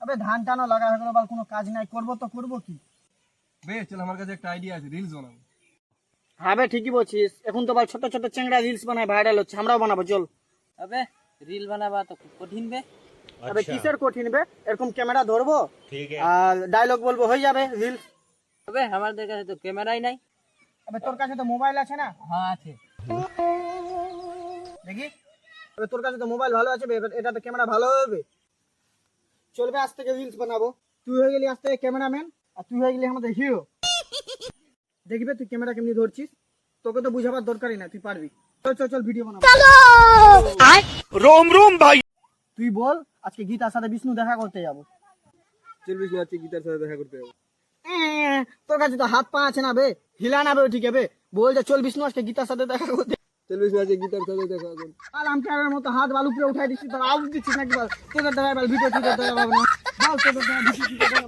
আবে ধান টানো লাগা হয়ে গেল, বল কোনো কাজ নাই, করবো তো করবো কি। বে চল, আমার কাছে একটা আইডিয়া আছে, রিলস বানাবো। হ্যাঁ বে ঠিকই বলছিস, এখন তো বল ছোট ছোট চেংড়া রিলস বানায় ভাইরাল হচ্ছে, আমরাও বানাবো চল। अबे रील बनाबा तो कठिन बे। আবে কিসের কঠিন বে, এরকম ক্যামেরা ধরবো আর ডায়লগ বলবো হয়ে যাবে রিলস। अबे हमारे काছে तो कैमरा ही नहीं। আবে তোর কাছে তো মোবাইল আছে না? हाँ আছে। দেখি, আবে তোর কাছে তো মোবাইল ভালো আছে বে, এটা তো ক্যামেরা ভালো হবে। চলবে আজ থেকে রিলস বানাবো, তুই হয়ে গেলি আজ থেকে ক্যামেরাম্যান আর তুই হয়ে গেলি আমাদের হিরো। দেখবে তুই ক্যামেরা কেমনি ধরছিস, তোকে তো বুঝাবার দরকারই না, তুই পারবি। চল চল চল ভিডিও বানাবো। रोम रोम भाई। তুই বল আজকে গীতার সাথে বিষ্ণু দেখা করতে যাবো। চল বিষ্ণু, আজকে গীতার সাথে দেখা করতে যাবো। তোর কাছে তো হাত পা আছে না বে, হিলা না বে, ঠিক আছে বল যে চল বিষ্ণু আজকে গীতার সাথে দেখা করতে। চল বিষ্ণু, আজকে গীতার সাথে দেখা করতে। আর আমি ক্যামেরার মতো হাত বালু উপরে উঠাই দিচ্ছি, তোর আউট দিচ্ছিস নাকি? বল তোদের দ্বারা ভিডিও তুই না, বল তোদের দ্বারা ভিডিও